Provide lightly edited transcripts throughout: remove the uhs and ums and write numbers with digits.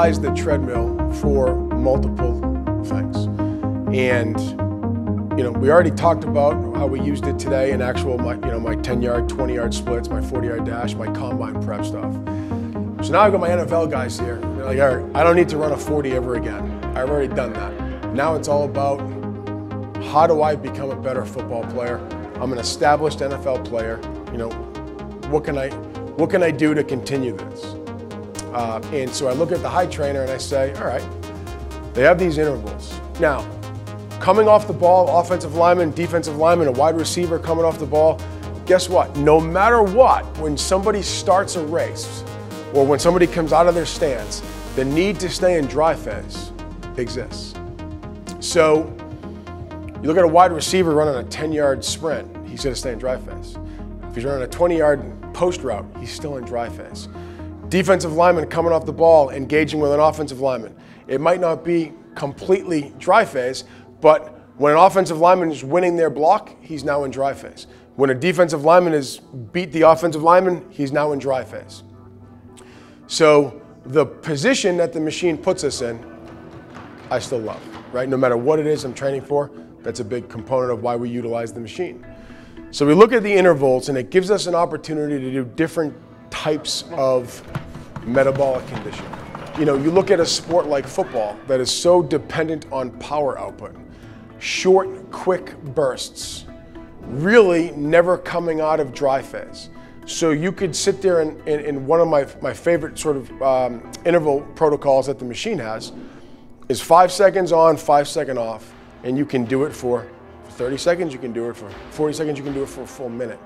utilize the treadmill for multiple things. And we already talked about how we used it today in actual, my 10-yard, 20-yard splits, my 40-yard dash, my combine prep stuff. So now I've got my NFL guys here. They're like, all right, I don't need to run a 40 ever again. I've already done that. Now it's all about, how do I become a better football player? I'm an established NFL player. What can I do to continue this? And so I look at the HiTrainer and I say, all right, they have these intervals. Now, coming off the ball, offensive lineman, defensive lineman, a wide receiver coming off the ball, guess what? No matter what, when somebody starts a race or when somebody comes out of their stance, the need to stay in dry phase exists. So you look at a wide receiver running a 10-yard sprint, he's going to stay in dry phase. If he's running a 20-yard post route, he's still in dry phase. Defensive lineman coming off the ball, engaging with an offensive lineman. It might not be completely dry phase, but when an offensive lineman is winning their block, he's now in dry phase. When a defensive lineman has beat the offensive lineman, he's now in dry phase. So the position that the machine puts us in, I still love, right? No matter what it is I'm training for, that's a big component of why we utilize the machine. So we look at the intervals and it gives us an opportunity to do different types of metabolic conditioning. You look at a sport like football that is so dependent on power output, short, quick bursts, really never coming out of dry phase. So you could sit there in one of my favorite sort of interval protocols that the machine has is 5 seconds on, 5 seconds off, and you can do it for 30 seconds, you can do it for 40 seconds, you can do it for a full minute.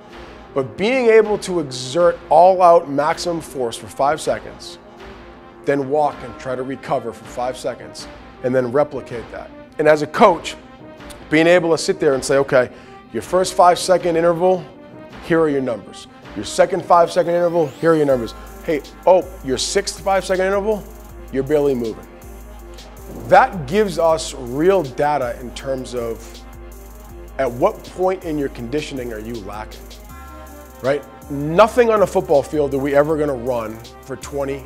But being able to exert all out maximum force for 5 seconds, then walk and try to recover for 5 seconds, and then replicate that. And as a coach, being able to sit there and say, okay, your first 5-second interval, here are your numbers. Your second 5-second interval, here are your numbers. Hey, your sixth 5-second interval, you're barely moving. That gives us real data in terms of at what point in your conditioning are you lacking, right? Nothing on a football field are we ever gonna run for 20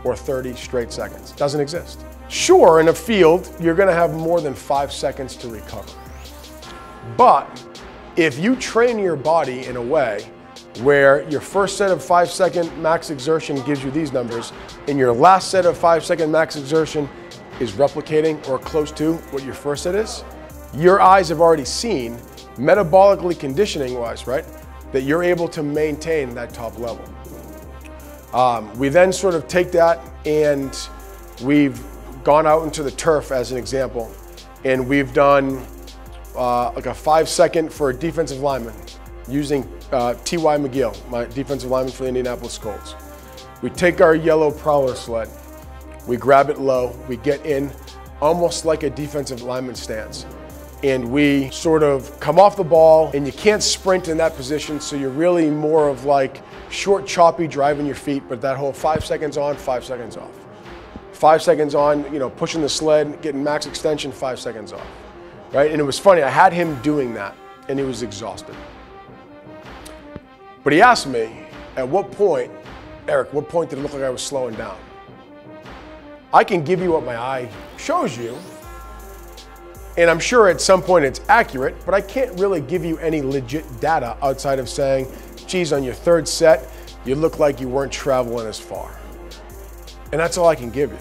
or 30 straight seconds. Doesn't exist. Sure, in a field, you're gonna have more than 5 seconds to recover. But if you train your body in a way where your first set of 5-second max exertion gives you these numbers, and your last set of 5-second max exertion is replicating or close to what your first set is, your eyes have already seen, metabolically conditioning wise, right, that you're able to maintain that top level. We then sort of take that and we've gone out into the turf as an example, and we've done like a 5-second for a defensive lineman using T.Y. McGill, my defensive lineman for the Indianapolis Colts. We take our yellow prowler sled, we grab it low, we get in almost like a defensive lineman stance. And we sort of come off the ball, and you can't sprint in that position, so you're really more of like short, choppy, driving your feet, but that whole 5 seconds on, 5 seconds off. 5 seconds on, pushing the sled, getting max extension, 5 seconds off, right? And it was funny, I had him doing that, and he was exhausted. But he asked me, at what point, Eric, what point did it look like I was slowing down? I can give you what my eye shows you, and I'm sure at some point it's accurate, but I can't really give you any legit data outside of saying, geez, on your third set, you look like you weren't traveling as far. And that's all I can give you.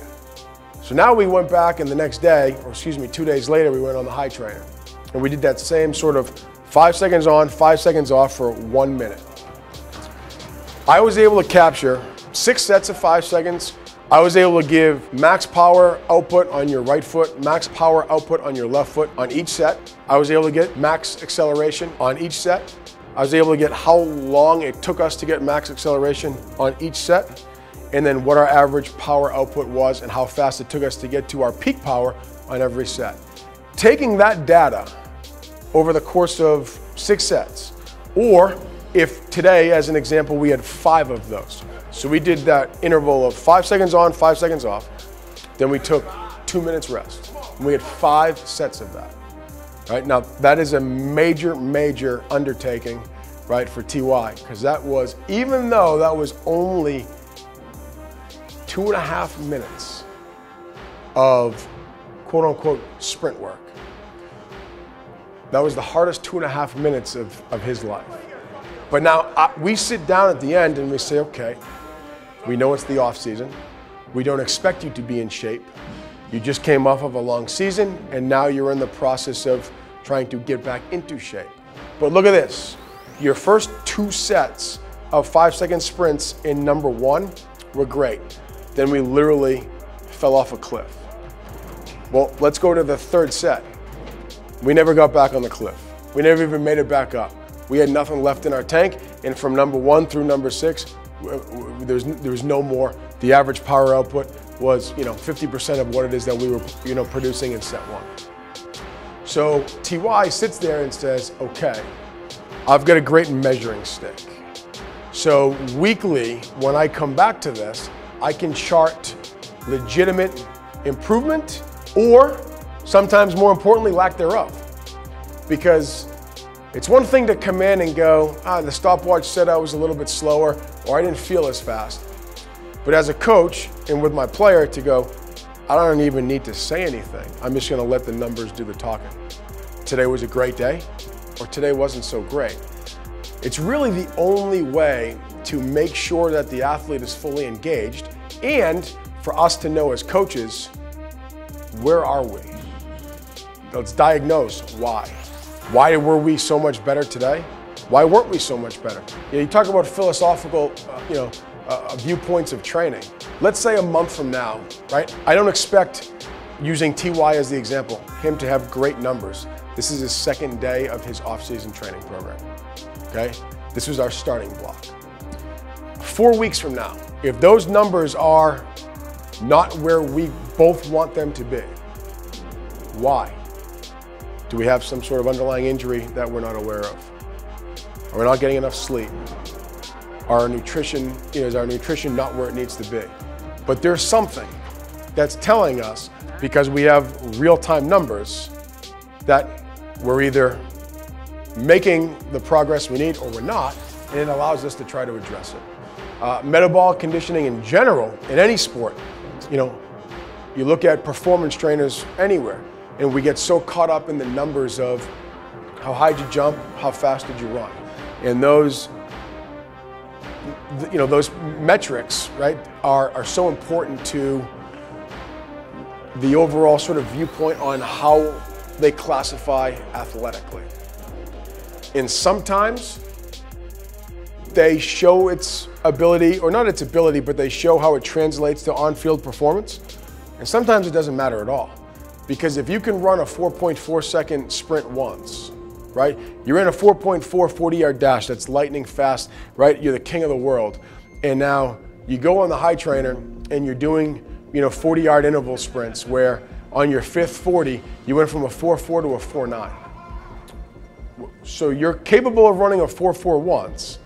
So now we went back, and the next day, or excuse me, 2 days later, we went on the HiTrainer. And we did that same sort of 5 seconds on, 5 seconds off for 1 minute. I was able to capture 6 sets of 5 seconds. I was able to give max power output on your right foot, max power output on your left foot on each set. I was able to get max acceleration on each set. I was able to get how long it took us to get max acceleration on each set, and then what our average power output was and how fast it took us to get to our peak power on every set. Taking that data over the course of 6 sets, or if today, as an example, we had 5 of those. So we did that interval of 5 seconds on, 5 seconds off. Then we took 2 minutes rest. And we had 5 sets of that. Right? Now, that is a major, major undertaking, right, for TY, because that was, even though that was only 2.5 minutes, of quote unquote sprint work. That was the hardest 2.5 minutes of his life. But now we sit down at the end and we say, okay, we know it's the off season. We don't expect you to be in shape. You just came off of a long season and now you're in the process of trying to get back into shape. But look at this. Your first 2 sets of 5-second sprints in number 1 were great. Then we literally fell off a cliff. Well, let's go to the 3rd set. We never got back on the cliff. We never even made it back up. We had nothing left in our tank, and from number 1 through number 6, there was no more. The average power output was 50% of what it is that we were producing in set 1. So TY sits there and says, okay, I've got a great measuring stick. So weekly, when I come back to this, I can chart legitimate improvement or sometimes more importantly, lack thereof. Because it's one thing to come in and go, the stopwatch said I was a little bit slower or I didn't feel as fast. But as a coach and with my player to go, I don't even need to say anything. I'm just gonna let the numbers do the talking. Today was a great day or today wasn't so great. It's really the only way to make sure that the athlete is fully engaged and for us to know as coaches, where are we? Let's diagnose why. Why were we so much better today? Why weren't we so much better? You talk about philosophical, viewpoints of training. Let's say a month from now, right? I don't expect, using TY as the example, him to have great numbers. This is his 2nd day of his off-season training program, okay? This was our starting block. 4 weeks from now, if those numbers are not where we both want them to be, why? Do we have some sort of underlying injury that we're not aware of? Are we not getting enough sleep? Our nutrition, is our nutrition not where it needs to be? But there's something that's telling us, because we have real-time numbers, that we're either making the progress we need or we're not, and it allows us to try to address it. Metabolic conditioning in general, in any sport, you look at performance trainers anywhere, and we get so caught up in the numbers of how high did you jump, how fast did you run, and those metrics, right, are so important to the overall sort of viewpoint on how they classify athletically. And sometimes they show its ability, or not its ability, but they show how it translates to on-field performance. And sometimes it doesn't matter at all. Because if you can run a 4.4-second sprint once, right? You're in a 4.4 40-yard dash that's lightning fast, right? You're the king of the world. And now you go on the HiTrainer and you're doing, 40-yard interval sprints where on your 5th 40, you went from a 4.4 to a 4.9. So you're capable of running a 4.4 once.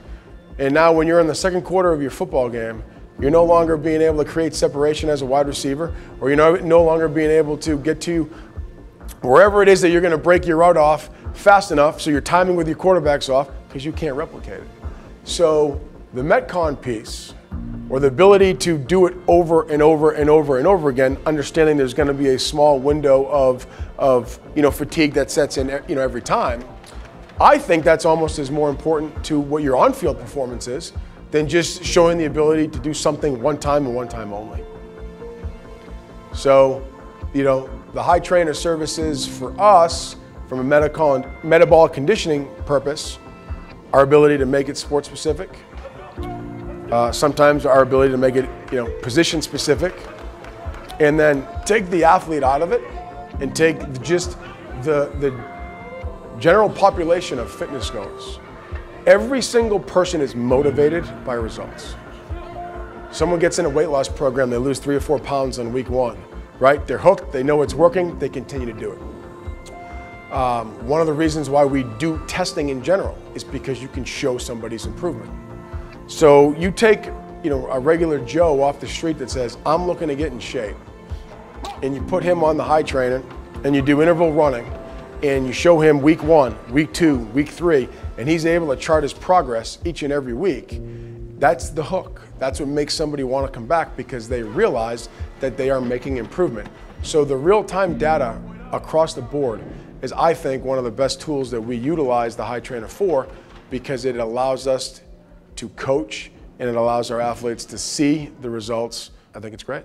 And now when you're in the 2nd quarter of your football game, you're no longer being able to create separation as a wide receiver, or you're no longer being able to get to wherever it is that you're going to break your route off fast enough so your timing with your quarterback's off because you can't replicate it. So the Metcon piece, or the ability to do it over and over and over and over again, understanding there's going to be a small window of fatigue that sets in every time, I think that's almost as more important to what your on-field performance is than just showing the ability to do something one time and one time only. So, the HiTrainer services for us, from a metabolic conditioning purpose, our ability to make it sport specific, sometimes our ability to make it position specific, and then take the athlete out of it and take just the general population of fitness goers. Every single person is motivated by results. Someone gets in a weight loss program, they lose 3 or 4 pounds on week 1, right? They're hooked, they know it's working, they continue to do it. One of the reasons why we do testing in general is because you can show somebody's improvement. So you take a regular Joe off the street that says, I'm looking to get in shape, and you put him on the HiTrainer and you do interval running, and you show him week 1, week 2, week 3, and he's able to chart his progress each and every week, that's the hook. That's what makes somebody want to come back, because they realize that they are making improvement. So the real-time data across the board is, I think, one of the best tools that we utilize the HiTrainer for, because it allows us to coach and it allows our athletes to see the results. I think it's great.